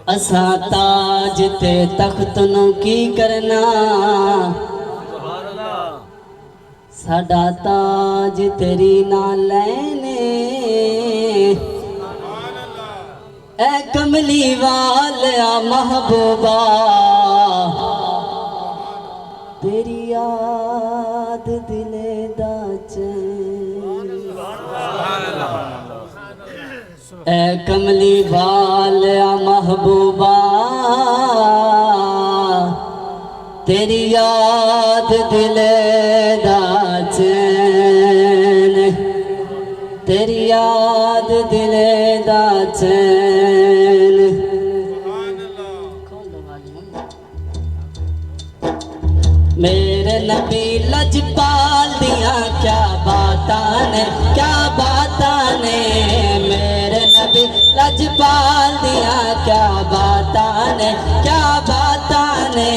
असा ताज ते तख्त नू की करना, साडा ताज तेरी ना लैने। ए कमली वालिया महबूबा तेरी याद दिले दा चैन। ए कमली वालिया महबूबा तेरी याद दिले दा चैन, तेरी याद दिले दा चैन। मेरे नबी लजपाल दिया क्या बातां ने, क्या बातां ने। मेरे नबी लजपाल दिया क्या बातां ने, क्या बातां ने।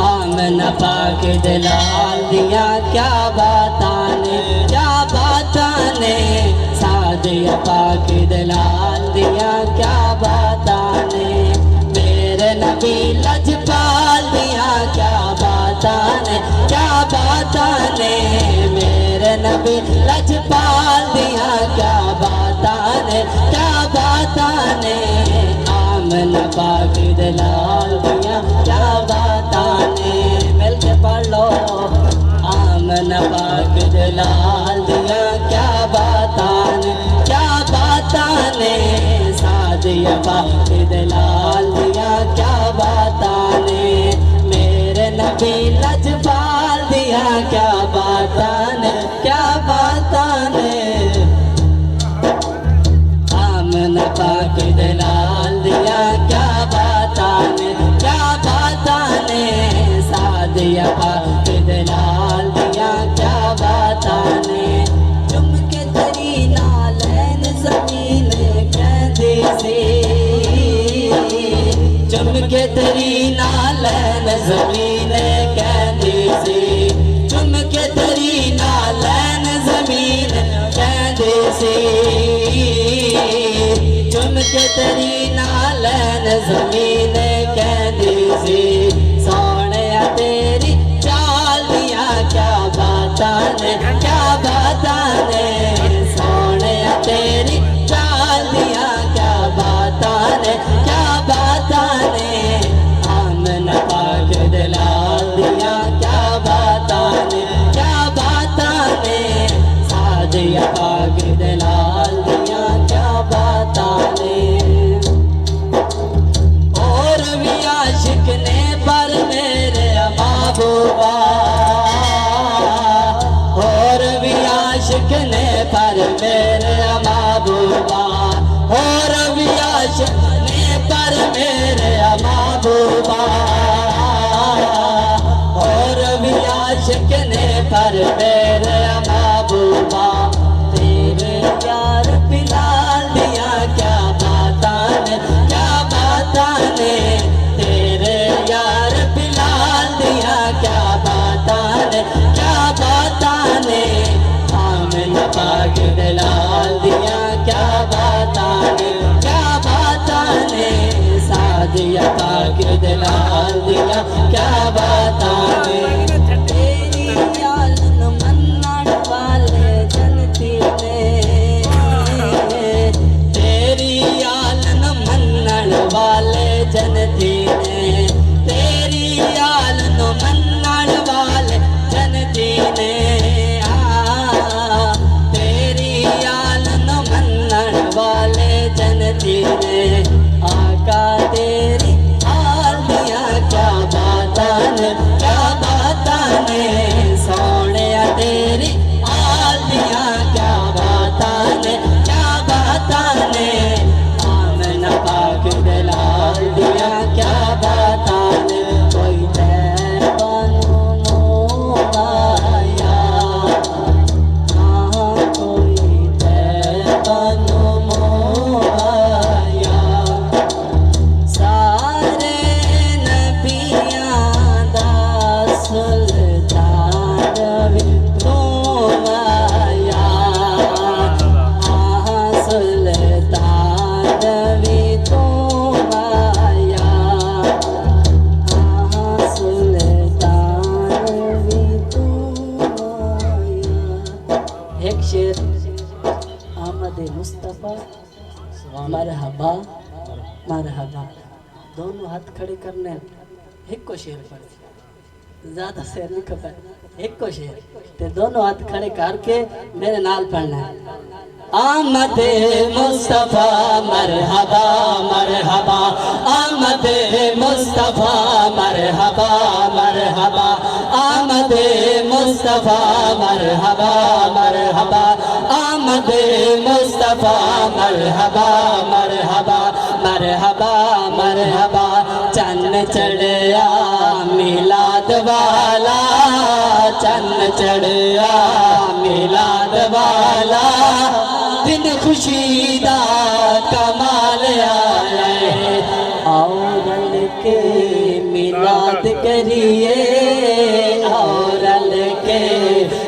आमना पाक दलाल दिया क्या बातां ने, क्या बातां ने। सादिया पाक दलाल दिया क्या बातां ने। मेरे नबी लजपाल दिया क्या बातां ने, क्या बातां ने। मेरे नबी लजपाल दिया क्या बातां ने, क्या बातां ने। आमना पाक दलाल दिया क्या बातां ने। मिल के पढ़ लो। आमना पाक दलाल दिया क्या बातां ने, क्या बातां ने। सादिया पाक दलाल दिया क्या बातां ने। मेरे नबी लजपाल दिया क्या बातां ने, क्या बातां ने। आमना पाक दलाल दिया क्या बातां ने, क्या बातां ने। सादिया पाक दलाल दिया क्या बातां ने। चुम के तेरी नालैन ज़मीन कहती सी, चुम के तेरी नालैन ज़मीन कहती सी। चुम के तेरी नालैन ज़मीन कहती सी। चुम के तेरी नालैन ज़मीन कहती सी। सोहणिया तेरी चाल दिया क्या बातां ने, क्या बातां ने। सोहणिया तेरी चाल दिया क्या बातां ने, क्या बातां ने। आमना पाक दलाल दिया क्या बातां ने, क्या बातां ने। सादिया पाक दलाल दिया क्या बातां ने। और भी आशिक ने पर मेरे महबूबा, और भी आशिक ने पर मेरे महबूबा। और भी आशिक ने पर मेरे महबूबा, और भी आशिक ने पर मेरे महबूबा। तेरे यार बिलाल दिया क्या बातां ने, क्या बातां ने। तेरे यार बिलाल दिया क्या बातां ने, क्या बातां ने। आमना पाक दलाल दिया क्या बातां ने, क्या बातां ने। सादिया पाक दलाल दिया क्या बातां ने। तेरी यालन मन्नण वाले जनती ने, तेरी यालन मन्नण वाले जनती ने। तेरी यालन मन्नण वाले जनती ने। तेरी यालन मन्नण वाले जनती ने। आका तेरी हाल दिया क्या बातां ने, क्या मरहबा। दोनों हाथ खड़े करने एक को शेर पढ़, ज्यादा शेर नहीं खबर, एक को शेर ते दोनों हाथ खड़े करके मेरे नाल पढ़ना है। आमद मुस्तफा मरहबा मरहबा, आमद मुस्तफा मरहबा मरहबा, आमद मुस्तफा मरहबा मरहबा, आमद मुस्तफा मरहबा मरहबा मरहबा मरहबा। चन्न चढ़या मिलाद वाला, चन्न चढ़या मिलाद वाला, दिन खुशी दा कमाल आया। आओ रल के मिलाद करिए, आओ रल के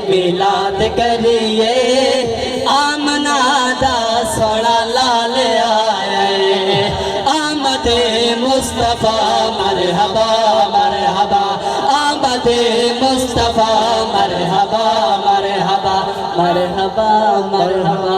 मिलाद करिए, आमना दा सोना लाल आया। आमद मुस्तफा मरहबा मरहबा, आमद मुस्तफा मरहबा मरहबा मरहबा मरहबा।